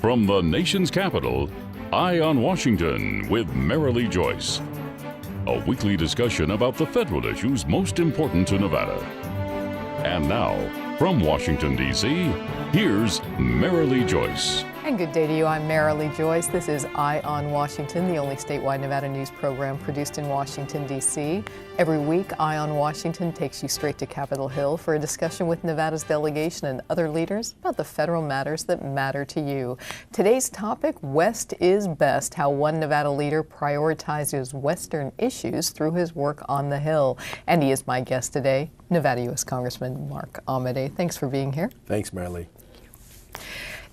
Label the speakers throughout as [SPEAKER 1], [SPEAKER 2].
[SPEAKER 1] From the nation's capital, Eye on Washington with Marilee Joyce. A weekly discussion about the federal issues most important to Nevada. And now, from Washington, D.C., here's Marilee Joyce.
[SPEAKER 2] And good day to you. I'm Marilee Joyce. This is Eye on Washington, the only statewide Nevada news program produced in Washington, D.C. Every week, Eye on Washington takes you straight to Capitol Hill for a discussion with Nevada's delegation and other leaders about the federal matters that matter to you. Today's topic, West is Best, how one Nevada leader prioritizes Western issues through his work on the Hill. And he is my guest today, Nevada U.S. Congressman Mark Amodei. Thanks for being here.
[SPEAKER 3] Thanks, Marilee.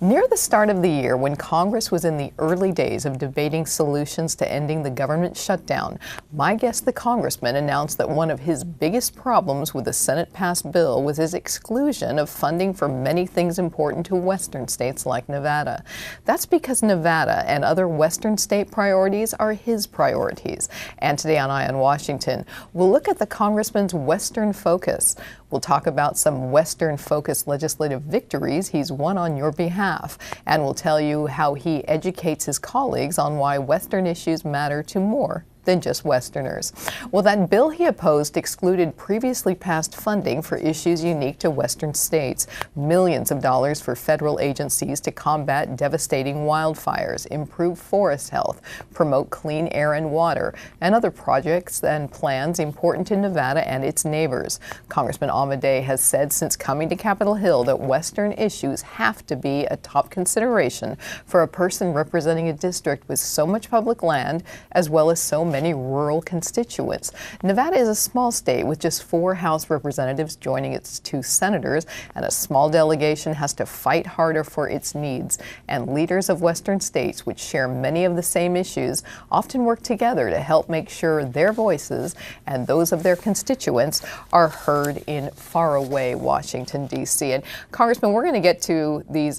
[SPEAKER 2] Near the start of the year, when Congress was in the early days of debating solutions to ending the government shutdown, my guest, the congressman, announced that one of his biggest problems with the Senate-passed bill was his exclusion of funding for many things important to Western states like Nevada. That's because Nevada and other Western state priorities are his priorities. And today on Eye on Washington, we'll look at the congressman's Western focus. We'll talk about some Western-focused legislative victories he's won on your behalf, and we'll tell you how he educates his colleagues on why Western issues matter to more than just Westerners. Well, that bill he opposed excluded previously passed funding for issues unique to Western states. Millions of dollars for federal agencies to combat devastating wildfires, improve forest health, promote clean air and water, and other projects and plans important to Nevada and its neighbors. Congressman Amodei has said since coming to Capitol Hill that Western issues have to be a top consideration for a person representing a district with so much public land as well as so many rural constituents. Nevada is a small state with just 4 House representatives joining its 2 senators, and a small delegation has to fight harder for its needs. And leaders of Western states, which share many of the same issues, often work together to help make sure their voices and those of their constituents are heard in faraway Washington, D.C. And Congressman, we're going to get to these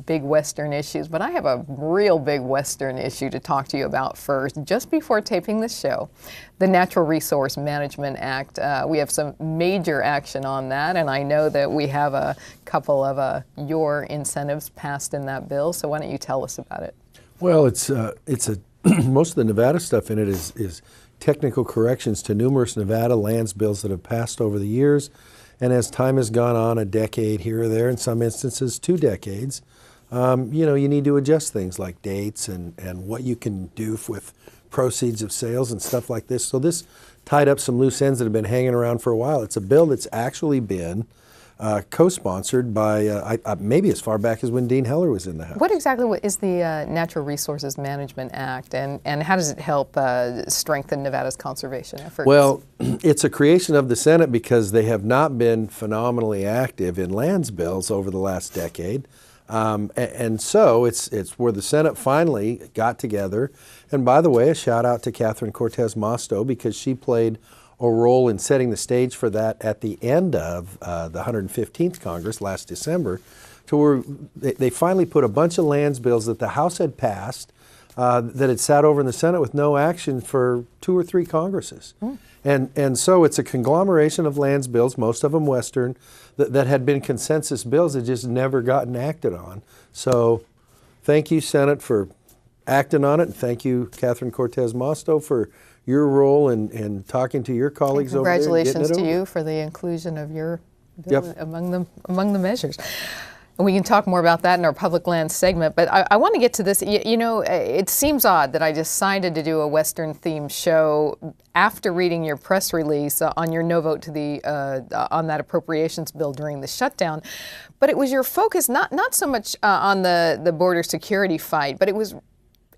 [SPEAKER 2] big Western issues, but I have a real big Western issue to talk to you about first. Just before taping this show, the Natural Resource Management Act. We have some major action on that, and I know that we have a couple of your incentives passed in that bill. So why don't you tell us about it?
[SPEAKER 3] Well, it's most of the Nevada stuff in it is technical corrections to numerous Nevada lands bills that have passed over the years, and as time has gone on, a decade here or there, in some instances 2 decades, you need to adjust things like dates and what you can do with proceeds of sales and stuff like this. So this tied up some loose ends that have been hanging around for a while. It's a bill that's actually been co-sponsored by maybe as far back as when Dean Heller was in the House.
[SPEAKER 2] What exactly is the Natural Resources Management Act, and how does it help strengthen Nevada's conservation efforts?
[SPEAKER 3] Well, it's a creation of the Senate because they have not been phenomenally active in lands bills over the last decade. And so it's where the Senate finally got together. And by the way, a shout out to Catherine Cortez Masto because she played a role in setting the stage for that at the end of the 115th Congress last December, to where they finally put a bunch of lands bills that the House had passed that had sat over in the Senate with no action for 2 or 3 Congresses. And so it's a conglomeration of lands bills, most of them Western, that had been consensus bills that just never gotten acted on. So thank you, Senate, for acting on it, and thank you, Catherine Cortez Masto, for your role in talking to your colleagues over there.
[SPEAKER 2] Congratulations to you for the inclusion of your bill among the measures. And we can talk more about that in our public land segment, but I want to get to this. You know, it seems odd that I decided to do a Western-themed show after reading your press release on your no vote to the on that appropriations bill during the shutdown. But it was your focus not so much on the border security fight, but it was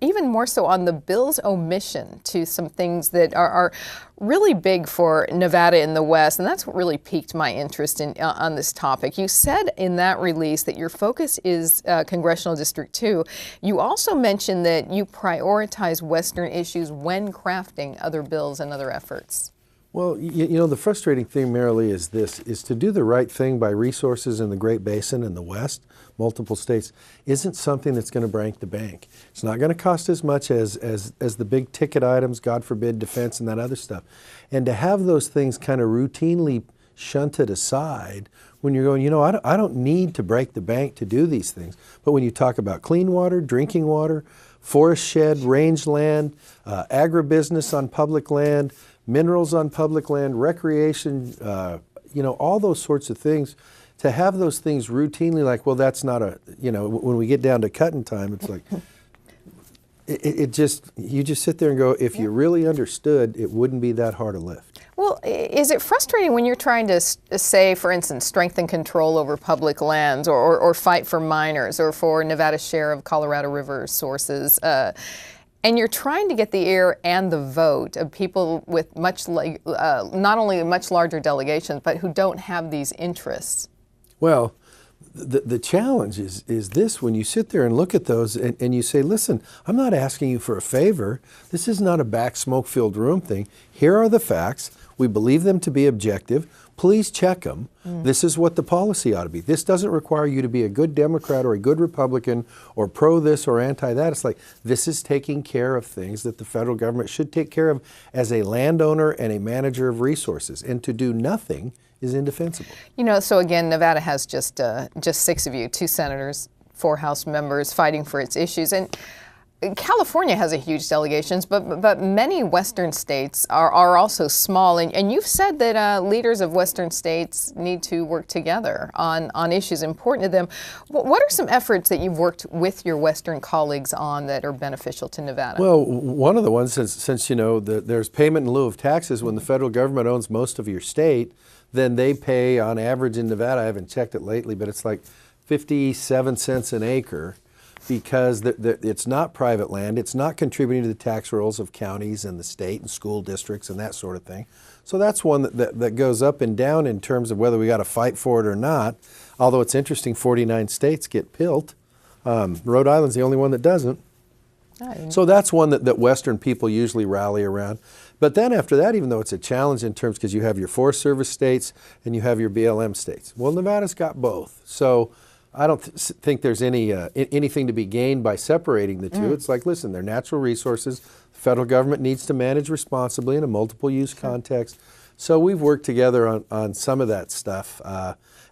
[SPEAKER 2] even more so on the bill's omission to some things that are really big for Nevada in the West, and that's what really piqued my interest on this topic. You said in that release that your focus is Congressional District 2. You also mentioned that you prioritize Western issues when crafting other bills and other efforts.
[SPEAKER 3] Well, you know, the frustrating thing, Marilee, is to do the right thing by resources in the Great Basin in the West, multiple states, isn't something that's going to break the bank. It's not going to cost as much as the big ticket items, God forbid, defense and that other stuff. And to have those things kind of routinely shunted aside when you're going, I don't need to break the bank to do these things. But when you talk about clean water, drinking water, forest shed, rangeland, agribusiness on public land, minerals on public land, recreation, all those sorts of things, to have those things routinely like, well, that's not when we get down to cutting time, it's like, you just sit there and go, if you really understood, it wouldn't be that hard a lift.
[SPEAKER 2] Well, is it frustrating when you're trying to say, for instance, strengthen control over public lands or fight for miners or for Nevada's share of Colorado River sources, and you're trying to get the ear and the vote of people with not only much larger delegations, but who don't have these interests? Well,
[SPEAKER 3] the challenge is this: when you sit there and look at those and you say, listen, I'm not asking you for a favor. This is not a back smoke-filled room thing. Here are the facts. We believe them to be objective. Please check them. This is what the policy ought to be. This doesn't require you to be a good Democrat or a good Republican or pro this or anti that. It's like, this is taking care of things that the federal government should take care of as a landowner and a manager of resources. And to do nothing is indefensible.
[SPEAKER 2] So again, Nevada has just 6 of you, 2 senators, 4 House members fighting for its issues. And California has a huge delegations, but many Western states are also small. And you've said that leaders of Western states need to work together on issues important to them. What are some efforts that you've worked with your Western colleagues on that are beneficial to Nevada?
[SPEAKER 3] Well, one of the ones, since there's payment in lieu of taxes when the federal government owns most of your state, then they pay on average in Nevada, I haven't checked it lately, but it's like 57 cents an acre. Because it's not private land, it's not contributing to the tax rolls of counties and the state and school districts and that sort of thing. So that's one that goes up and down in terms of whether we got to fight for it or not. Although it's interesting, 49 states get PILT. Rhode Island's the only one that doesn't. So that's one that Western people usually rally around. But then after that, even though it's a challenge in terms, because you have your Forest Service states and you have your BLM states. Well, Nevada's got both. So I don't think there's anything to be gained by separating the two. It's like, listen, they're natural resources. The federal government needs to manage responsibly in a multiple use context. So we've worked together on some of that stuff.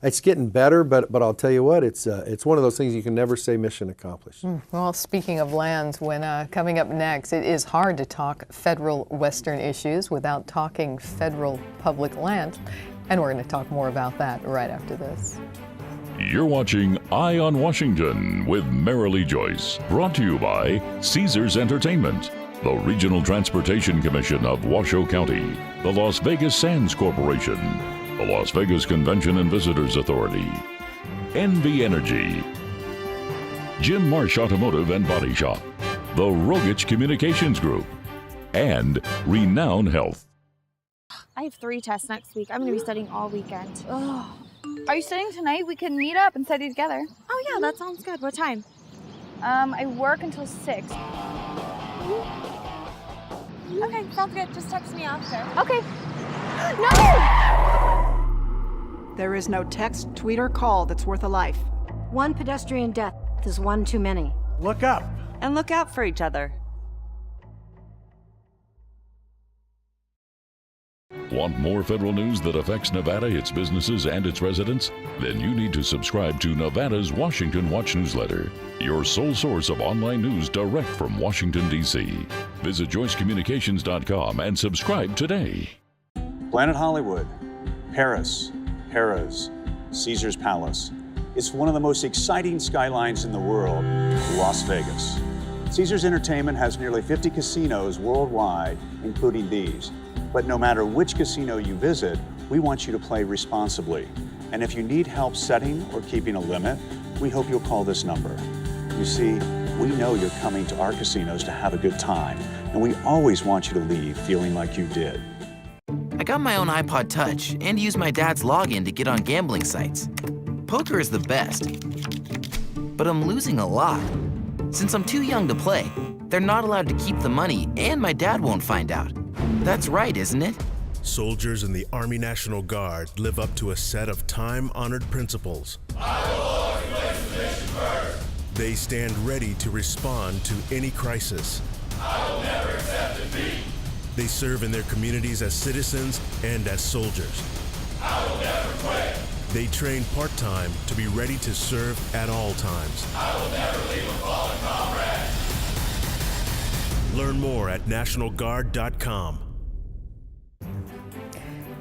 [SPEAKER 3] It's getting better, but I'll tell you what, it's one of those things you can never say mission accomplished.
[SPEAKER 2] Well, speaking of lands, when coming up next, it is hard to talk federal Western issues without talking federal public land. And we're going to talk more about that right after this.
[SPEAKER 1] You're watching Eye on Washington with Marilee Joyce, brought to you by Caesars Entertainment, the Regional Transportation Commission of Washoe County, the Las Vegas Sands Corporation, the Las Vegas Convention and Visitors Authority, NV Energy, Jim Marsh Automotive and Body Shop, the Rogich Communications Group, and Renown Health.
[SPEAKER 4] I have 3 tests next week. I'm going to be studying all weekend. Ugh. Are you studying tonight? We can meet up and study together. Oh yeah, that sounds good. What time? I work until 6. Okay, sounds good. Just text me after. Okay. No!
[SPEAKER 5] There is no text, tweet, or call that's worth a life.
[SPEAKER 6] One pedestrian death is one too many.
[SPEAKER 7] Look up.
[SPEAKER 8] And look out for each other.
[SPEAKER 1] Want more federal news that affects Nevada, its businesses, and its residents? Then you need to subscribe to Nevada's Washington Watch newsletter, your sole source of online news direct from Washington, D.C. Visit joycecommunications.com and subscribe today.
[SPEAKER 7] Planet Hollywood, Paris, Harrah's, Caesar's Palace. It's one of the most exciting skylines in the world, Las Vegas. Caesars Entertainment has nearly 50 casinos worldwide, including these. But no matter which casino you visit, we want you to play responsibly. And if you need help setting or keeping a limit, we hope you'll call this number. You see, we know you're coming to our casinos to have a good time, and we always want you to leave feeling like you did.
[SPEAKER 9] I got my own iPod Touch and used my dad's login to get on gambling sites. Poker is the best, but I'm losing a lot. Since I'm too young to play, they're not allowed to keep the money, and my dad won't find out. That's right, isn't it?
[SPEAKER 10] Soldiers in the Army National Guard live up to a set of time-honored principles.
[SPEAKER 11] I will always place the mission first.
[SPEAKER 10] They stand ready to respond to any crisis.
[SPEAKER 11] I will never accept defeat.
[SPEAKER 10] They serve in their communities as citizens and as soldiers.
[SPEAKER 11] I will never quit.
[SPEAKER 10] They train part-time to be ready to serve at all times.
[SPEAKER 11] I will never leave a fallen comrade.
[SPEAKER 10] Learn more at NationalGuard.com.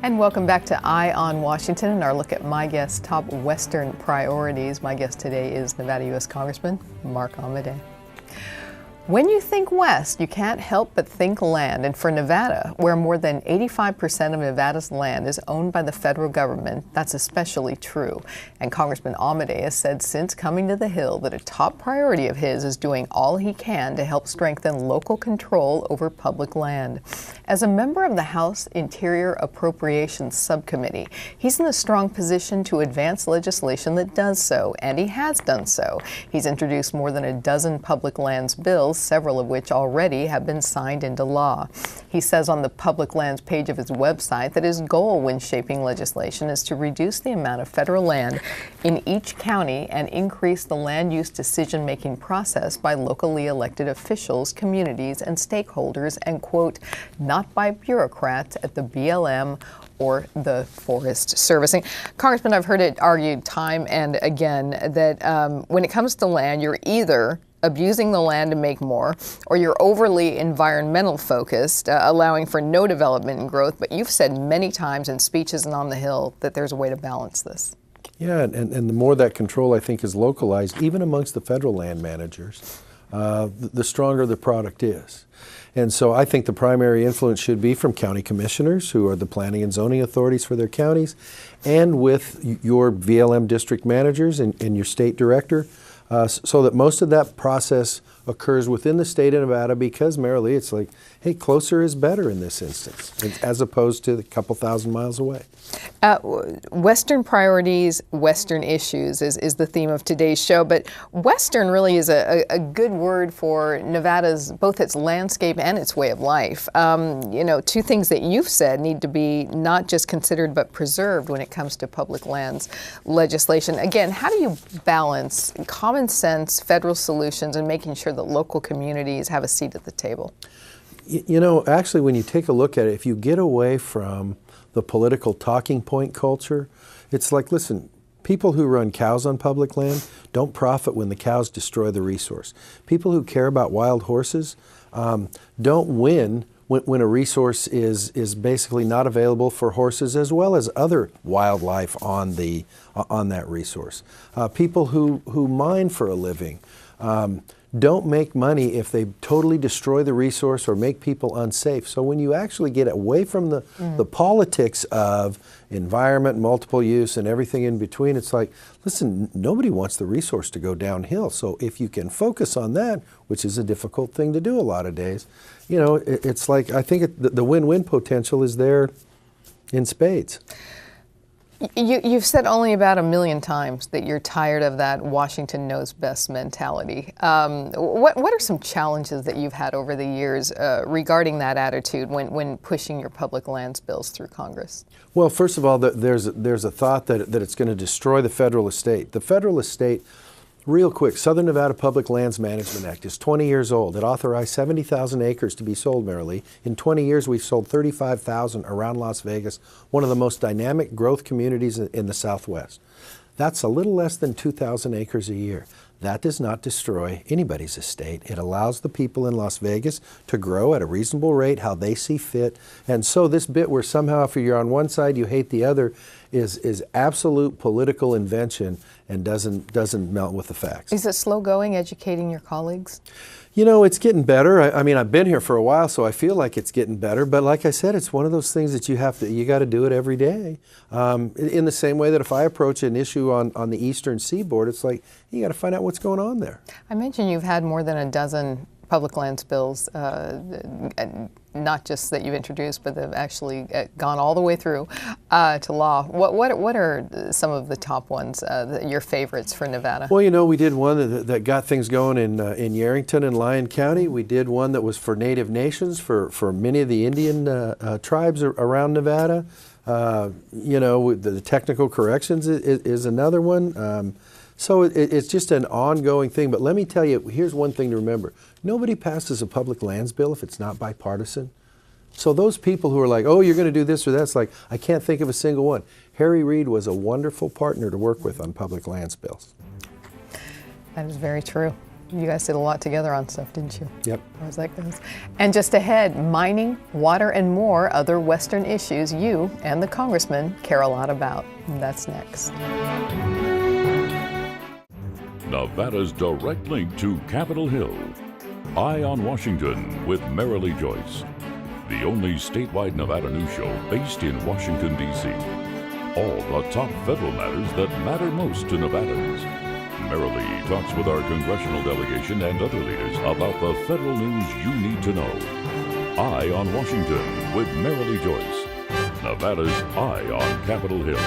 [SPEAKER 2] And welcome back to Eye on Washington and our look at my guest's top Western priorities. My guest today is Nevada U.S. Congressman Mark Amodei. When you think West, you can't help but think land. And for Nevada, where more than 85% of Nevada's land is owned by the federal government, that's especially true. And Congressman Amodei has said since coming to the Hill that a top priority of his is doing all he can to help strengthen local control over public land. As a member of the House Interior Appropriations Subcommittee, he's in a strong position to advance legislation that does so, and he has done so. He's introduced more than a dozen public lands bills, several of which already have been signed into law. He says on the public lands page of his website that his goal when shaping legislation is to reduce the amount of federal land in each county and increase the land use decision-making process by locally elected officials, communities, and stakeholders, and, quote, not by bureaucrats at the BLM or the Forest Service. And Congressman, I've heard it argued time and again that when it comes to land, you're either abusing the land to make more, or you're overly environmental focused, allowing for no development and growth. But you've said many times in speeches and on the Hill that there's a way to balance this.
[SPEAKER 3] Yeah, and the more that control, I think, is localized, even amongst the federal land managers, the stronger the product is. And so I think the primary influence should be from county commissioners, who are the planning and zoning authorities for their counties, and with your VLM district managers and your state director, so that most of that process occurs within the state of Nevada, because, Mary Lee, it's like, hey, closer is better in this instance, as opposed to a couple thousand miles away.
[SPEAKER 2] Western priorities, Western issues is the theme of today's show, but Western really is a good word for Nevada's, both its landscape and its way of life. You know, two things that you've said need to be not just considered but preserved when it comes to public lands legislation. Again, how do you balance common sense federal solutions and making sure that local communities have a seat at the table?
[SPEAKER 3] You know, actually, when you take a look at it, if you get away from the political talking point culture, it's like, listen, people who run cows on public land don't profit when the cows destroy the resource. People who care about wild horses don't win when a resource is basically not available for horses as well as other wildlife on that resource. People who mine for a living don't make money if they totally destroy the resource or make people unsafe. So when you actually get away from the politics of environment, multiple use, and everything in between, it's like, listen, nobody wants the resource to go downhill. So if you can focus on that, which is a difficult thing to do a lot of days, you know, it's like, I think the win-win potential is there in spades.
[SPEAKER 2] You've said only about 1 million times that you're tired of that Washington knows best mentality. What are some challenges that you've had over the years regarding that attitude when pushing your public lands bills through Congress? Well,
[SPEAKER 3] first of all, there's a thought that it's going to destroy the federal estate. The federal estate, real quick, Southern Nevada Public Lands Management Act is 20 years old. It authorized 70,000 acres to be sold, Mary Lee. In 20 years, we've sold 35,000 around Las Vegas, one of the most dynamic growth communities in the Southwest. That's a little less than 2,000 acres a year. That does not destroy anybody's estate. It allows the people in Las Vegas to grow at a reasonable rate, how they see fit. And so this bit where somehow if you're on one side, you hate the other, is absolute political invention and doesn't melt with the facts.
[SPEAKER 2] Is it slow going educating your colleagues?
[SPEAKER 3] You know, it's getting better. I mean, I've been here for a while, so I feel like it's getting better. But like I said, it's one of those things that you got to do it every day. In the same way that if I approach an issue on the Eastern Seaboard, it's like, you got to find out what's going on there.
[SPEAKER 2] I mentioned you've had more than a dozen public lands bills, not just that you've introduced, but they've actually gone all the way through to law. What are some of the top ones, your favorites for Nevada?
[SPEAKER 3] Well, you know, we did one that got things going in Yerington and Lyon County. We did one that was for Native nations, for many of the Indian tribes around Nevada. You know, the technical corrections is another one. So it's just an ongoing thing. But let me tell you, here's one thing to remember. Nobody passes a public lands bill if it's not bipartisan. So those people who are like, oh, you're going to do this or that, it's like, I can't think of a single one. Harry Reid was a wonderful partner to work with on public lands bills.
[SPEAKER 2] That is very true. You guys did a lot together on stuff, didn't you?
[SPEAKER 3] Yep.
[SPEAKER 2] As far as that goes. And just ahead, mining, water, and more other Western issues you and the congressman care a lot about. And that's next.
[SPEAKER 1] Nevada's direct link to Capitol Hill. Eye on Washington with Marilee Joyce. The only statewide Nevada news show based in Washington, D.C. All the top federal matters that matter most to Nevadans. Marilee talks with our congressional delegation and other leaders about the federal news you need to know. Eye on Washington with Marilee Joyce. Nevada's Eye on Capitol Hill.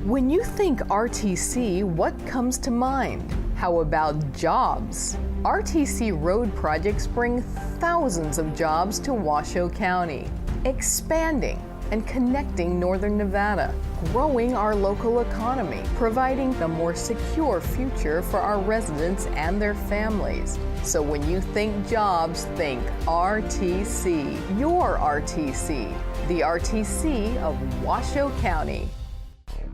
[SPEAKER 2] When you think RTC, what comes to mind? How about jobs? RTC road projects bring thousands of jobs to Washoe County, expanding and connecting northern Nevada, growing our local economy, providing a more secure future for our residents and their families. So when you think jobs, think RTC. Your RTC, the RTC of Washoe County.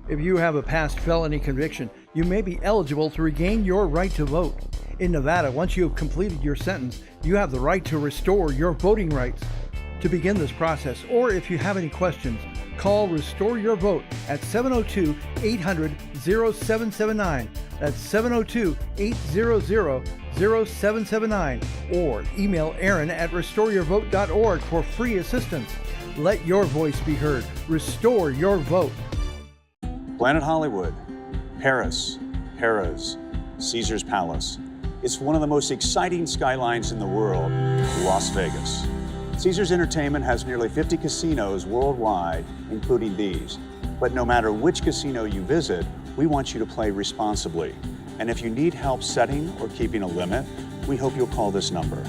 [SPEAKER 12] If you have a past felony conviction, you may be eligible to regain your right to vote. In Nevada, once you have completed your sentence, you have the right to restore your voting rights. To begin this process, or if you have any questions, call Restore Your Vote at 702-800-0779. That's 702-800-0779. Or email Aaron at restoreyourvote.org for free assistance. Let your voice be heard. Restore your vote.
[SPEAKER 7] Planet Hollywood, Paris, Harrah's, Caesar's Palace. It's one of the most exciting skylines in the world, Las Vegas. Caesars Entertainment has nearly 50 casinos worldwide, including these. But no matter which casino you visit, we want you to play responsibly. And if you need help setting or keeping a limit, we hope you'll call this number.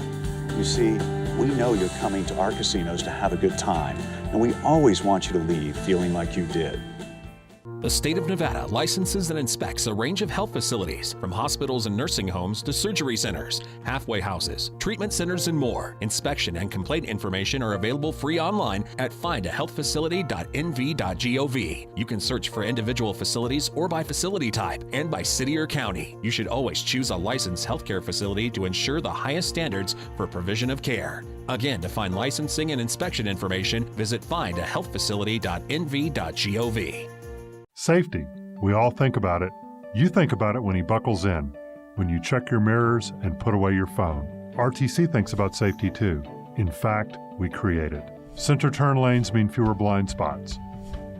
[SPEAKER 7] You see, we know you're coming to our casinos to have a good time, and we always want you to leave feeling like you did.
[SPEAKER 13] The state of Nevada licenses and inspects a range of health facilities, from hospitals and nursing homes to surgery centers, halfway houses, treatment centers, and more. Inspection and complaint information are available free online at findahealthfacility.nv.gov. You can search for individual facilities or by facility type and by city or county. You should always choose a licensed healthcare facility to ensure the highest standards for provision of care. Again, to find licensing and inspection information, visit findahealthfacility.nv.gov.
[SPEAKER 14] Safety. We all think about it. You think about it when he buckles in, when you check your mirrors and put away your phone. RTC thinks about safety too. In fact, we create it. Center turn lanes mean fewer blind spots.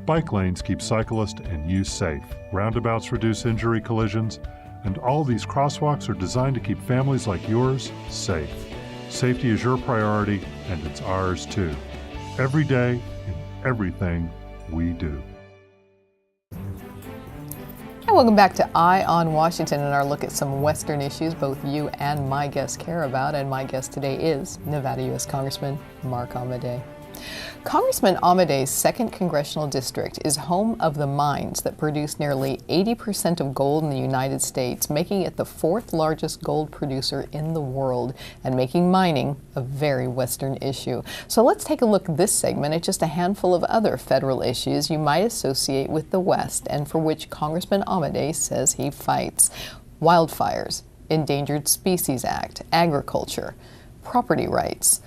[SPEAKER 14] Bike lanes keep cyclists and you safe. Roundabouts reduce injury collisions, and all these crosswalks are designed to keep families like yours safe. Safety is your priority, and it's ours too. Every day, in everything we do.
[SPEAKER 2] And welcome back to Eye on Washington and our look at some Western issues both you and my guests care about. And my guest today is Nevada U.S. Congressman Mark Amodei. Congressman Amodei's 2nd Congressional District is home of the mines that produce nearly 80% of gold in the United States, making it the 4th largest gold producer in the world and making mining a very Western issue. So let's take a look this segment at just a handful of other federal issues you might associate with the West and for which Congressman Amodei says he fights. Wildfires, Endangered Species Act, agriculture, property rights,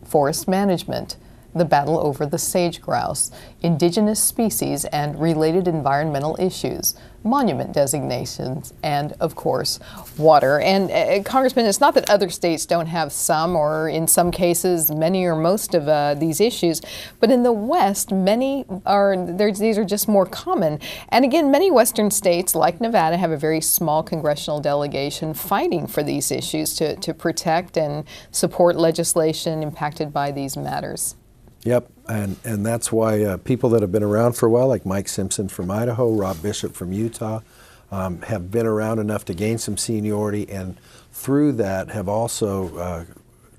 [SPEAKER 2] forest management, the battle over the sage grouse, indigenous species and related environmental issues, monument designations, and, of course, water. And, Congressman, it's not that other states don't have some, or in some cases, many or most of these issues, but in the West, these are just more common. And again, many Western states, like Nevada, have a very small congressional delegation fighting for these issues to protect and support legislation impacted by these matters.
[SPEAKER 3] Yep, and that's why people that have been around for a while, like Mike Simpson from Idaho, Rob Bishop from Utah, have been around enough to gain some seniority, and through that have also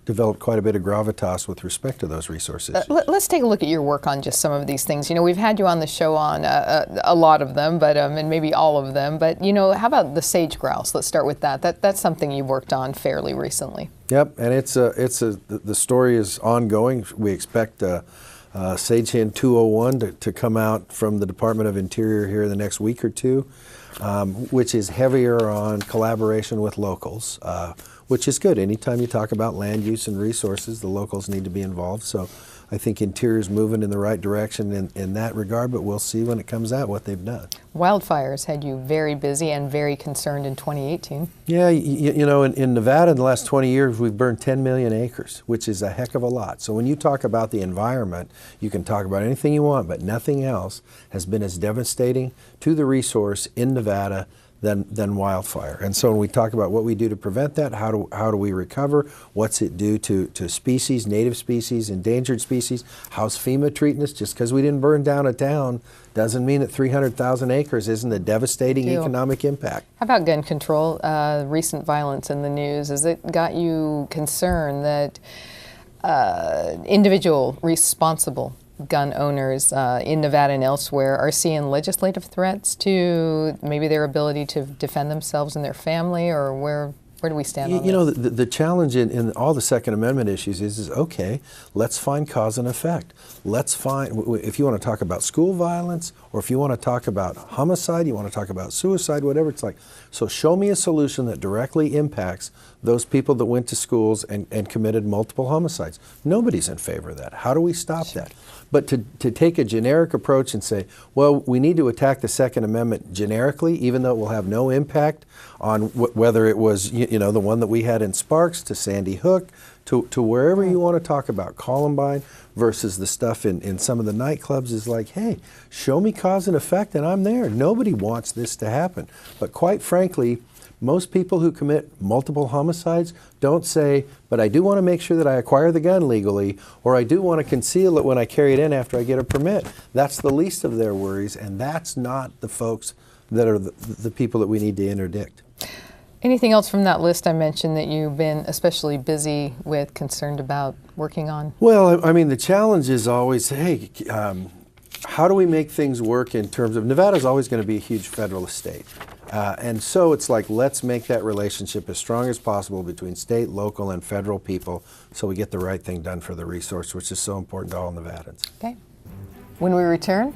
[SPEAKER 3] developed quite a bit of gravitas with respect to those resources.
[SPEAKER 2] Let's take a look at your work on just some of these things. You know, we've had you on the show on a lot of them, but and maybe all of them. But you know, how about the sage grouse? Let's start with that. That's something you worked on fairly recently.
[SPEAKER 3] Yep, and the story is ongoing. We expect Sage Hen 201 to come out from the Department of Interior here in the next week or two, which is heavier on collaboration with locals, which is good. Anytime you talk about land use and resources, the locals need to be involved. So I think Interior's moving in the right direction in that regard, but we'll see when it comes out what they've done.
[SPEAKER 2] Wildfires had you very busy and very concerned in 2018.
[SPEAKER 3] Yeah, you know, in Nevada in the last 20 years, we've burned 10 million acres, which is a heck of a lot. So when you talk about the environment, you can talk about anything you want, but nothing else has been as devastating to the resource in Nevada than wildfire. And so when we talk about what we do to prevent that, how do we recover, what's it do to species, native species, endangered species, how's FEMA treating us? Just because we didn't burn down a town doesn't mean that 300,000 acres isn't a devastating economic impact.
[SPEAKER 2] How about gun control? Recent violence in the news, has it got you concerned that individual responsible gun owners in Nevada and elsewhere are seeing legislative threats to maybe their ability to defend themselves and their family, or where do we stand on that?
[SPEAKER 3] You know, the challenge in all the Second Amendment issues is okay, let's find cause and effect. Let's find, if you want to talk about school violence, or if you want to talk about homicide, you want to talk about suicide, whatever it's like. So show me a solution that directly impacts those people that went to schools and committed multiple homicides. Nobody's in favor of that. How do we stop that? But to take a generic approach and say, well, we need to attack the Second Amendment generically, even though it will have no impact on whether it was, you know, the one that we had in Sparks to Sandy Hook to wherever you want to talk about Columbine versus the stuff in some of the nightclubs is like, hey, show me cause and effect and I'm there. Nobody wants this to happen. But quite frankly, most people who commit multiple homicides don't say, but I do want to make sure that I acquire the gun legally, or I do want to conceal it when I carry it in after I get a permit. That's the least of their worries, and that's not the folks that are the people that we need to interdict.
[SPEAKER 2] Anything else from that list I mentioned that you've been especially busy with, concerned about, working on?
[SPEAKER 3] Well, I mean, the challenge is always, hey, how do we make things work in terms of, Nevada's always going to be a huge federal state. And so it's like, let's make that relationship as strong as possible between state, local, and federal people so we get the right thing done for the resource, which is so important to all Nevadans.
[SPEAKER 2] Okay. When we return,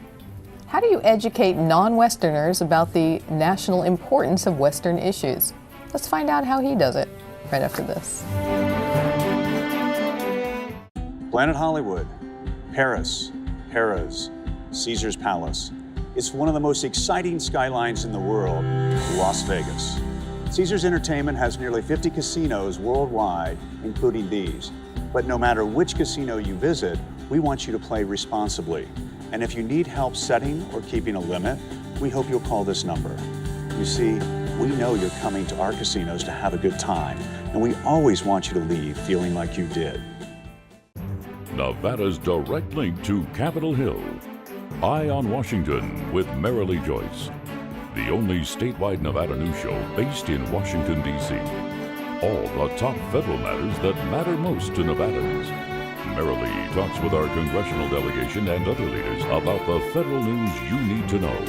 [SPEAKER 2] how do you educate non-Westerners about the national importance of Western issues? Let's find out how he does it right after this.
[SPEAKER 7] Planet Hollywood, Paris, Harrah's, Caesar's Palace. It's one of the most exciting skylines in the world, Las Vegas. Caesars Entertainment has nearly 50 casinos worldwide, including these. But no matter which casino you visit, we want you to play responsibly. And if you need help setting or keeping a limit, we hope you'll call this number. You see, we know you're coming to our casinos to have a good time, and we always want you to leave feeling like you did.
[SPEAKER 1] Nevada's direct link to Capitol Hill. Eye on Washington with Marilee Joyce, the only statewide Nevada news show based in Washington, D.C. All the top federal matters that matter most to Nevadans. Marilee talks with our congressional delegation and other leaders about the federal news you need to know.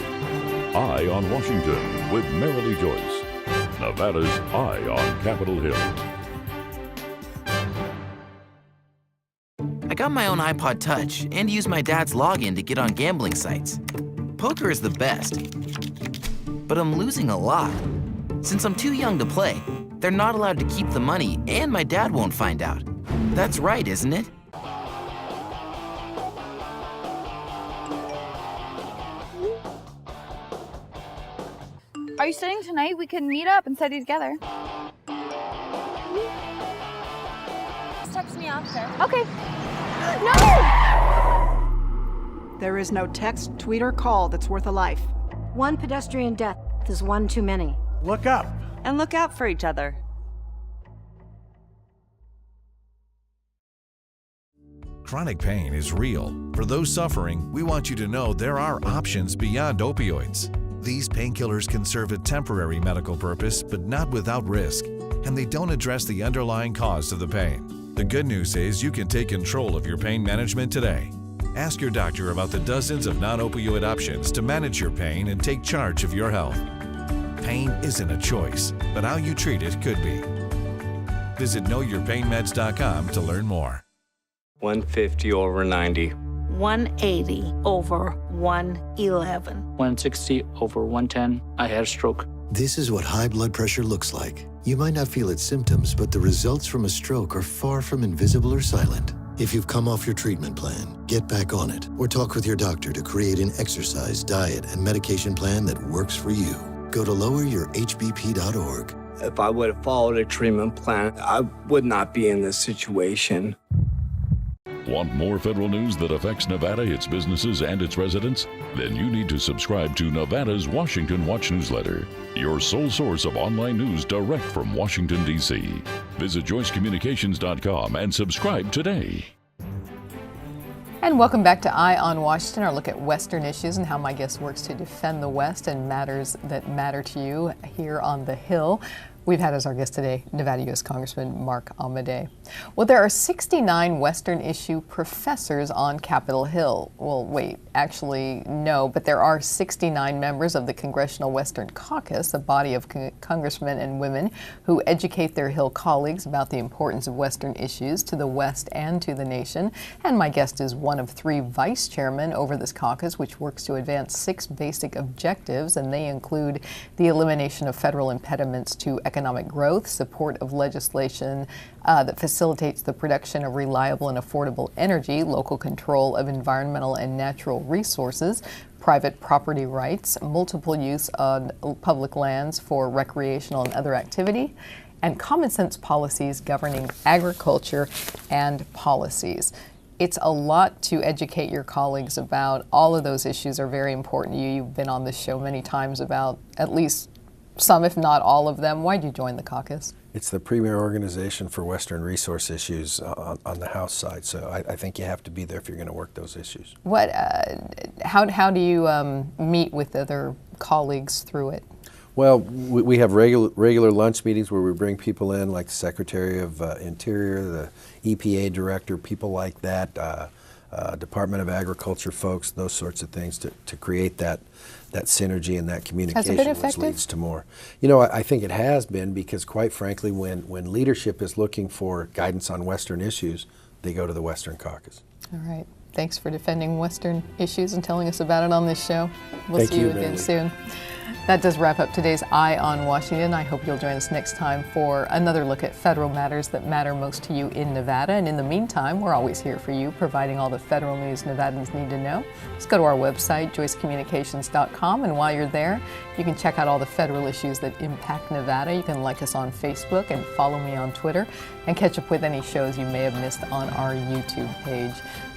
[SPEAKER 1] Eye on Washington with Marilee Joyce, Nevada's Eye on Capitol Hill.
[SPEAKER 9] I got my own iPod Touch and use my dad's login to get on gambling sites. Poker is the best, but I'm losing a lot. Since I'm too young to play, they're not allowed to keep the money and my dad won't find out. That's right, isn't it?
[SPEAKER 4] Are you studying tonight? We can meet up and study together. Just text me after. Okay. No!
[SPEAKER 5] There is no text, tweet, or call that's worth a life.
[SPEAKER 6] One pedestrian death is one too many.
[SPEAKER 10] Look up.
[SPEAKER 8] And look out for each other.
[SPEAKER 15] Chronic pain is real. For those suffering, we want you to know there are options beyond opioids. These painkillers can serve a temporary medical purpose, but not without risk, and they don't address the underlying cause of the pain. The good news is you can take control of your pain management today. Ask your doctor about the dozens of non-opioid options to manage your pain and take charge of your health. Pain isn't a choice, but how you treat it could be. Visit knowyourpainmeds.com to learn more.
[SPEAKER 16] 150 over 90.
[SPEAKER 17] 180 over 111.
[SPEAKER 16] 160 over 110. I had a stroke.
[SPEAKER 18] This is what high blood pressure looks like. You might not feel its symptoms, but the results from a stroke are far from invisible or silent. If you've come off your treatment plan, get back on it or talk with your doctor to create an exercise, diet, and medication plan that works for you. Go to loweryourhbp.org.
[SPEAKER 16] If I would have followed a treatment plan, I would not be in this situation.
[SPEAKER 1] Want more federal news that affects Nevada, its businesses, and its residents? Then you need to subscribe to Nevada's Washington Watch newsletter, your sole source of online news direct from Washington, D.C. Visit joycecommunications.com and subscribe today.
[SPEAKER 2] And welcome back to Eye on Washington, our look at Western issues and how my guest works to defend the West and matters that matter to you here on the Hill. We've had as our guest today Nevada U.S. Congressman Mark Amodei. Well, there are 69 Western issue professors on Capitol Hill. Well, wait, actually, no, but there are 69 members of the Congressional Western Caucus, a body of congressmen and women who educate their Hill colleagues about the importance of Western issues to the West and to the nation. And my guest is one of 3 vice chairmen over this caucus, which works to advance 6 basic objectives, and they include the elimination of federal impediments to economic growth, support of legislation that facilitates the production of reliable and affordable energy, local control of environmental and natural resources, private property rights, multiple use on public lands for recreational and other activity, and common sense policies governing agriculture and policies. It's a lot to educate your colleagues about. All of those issues are very important to you. You've been on this show many times about at least some, if not all of them. Why'd you join the caucus?
[SPEAKER 3] It's the premier organization for Western resource issues on the House side, so I think you have to be there if you're going to work those issues.
[SPEAKER 2] What? How do you meet with other colleagues through it?
[SPEAKER 3] Well, we have regular lunch meetings where we bring people in, like the Secretary of Interior, the EPA Director, people like that, Department of Agriculture folks, those sorts of things to create that synergy and that communication, which leads to more. You know, I think it has been, because quite frankly, when leadership is looking for guidance on Western issues, they go to the Western Caucus.
[SPEAKER 2] All right. Thanks for defending Western issues and telling us about it on this show. We'll see you again soon. That does wrap up today's Eye on Washington. I hope you'll join us next time for another look at federal matters that matter most to you in Nevada. And in the meantime, we're always here for you, providing all the federal news Nevadans need to know. Just go to our website, joycecommunications.com, and while you're there, you can check out all the federal issues that impact Nevada. You can like us on Facebook and follow me on Twitter, and catch up with any shows you may have missed on our YouTube page.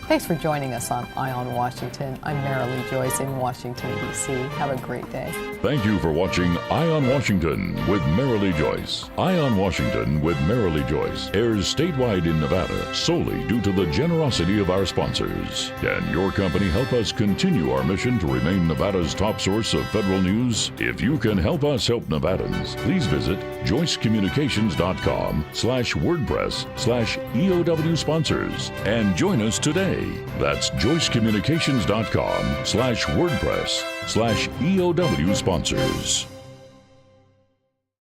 [SPEAKER 2] Thanks for joining us on Eye on Washington. I'm Marilee Joyce in Washington, D.C. Have a great day.
[SPEAKER 1] Thank you for watching Eye on Washington with Marilee Joyce. Eye on Washington with Marilee Joyce airs statewide in Nevada solely due to the generosity of our sponsors. Can your company help us continue our mission to remain Nevada's top source of federal news? If you can help us help Nevadans, please visit joycecommunications.com/WordPress/EOW sponsors and join us today. That's joycecommunications.com/WordPress/EOW sponsors.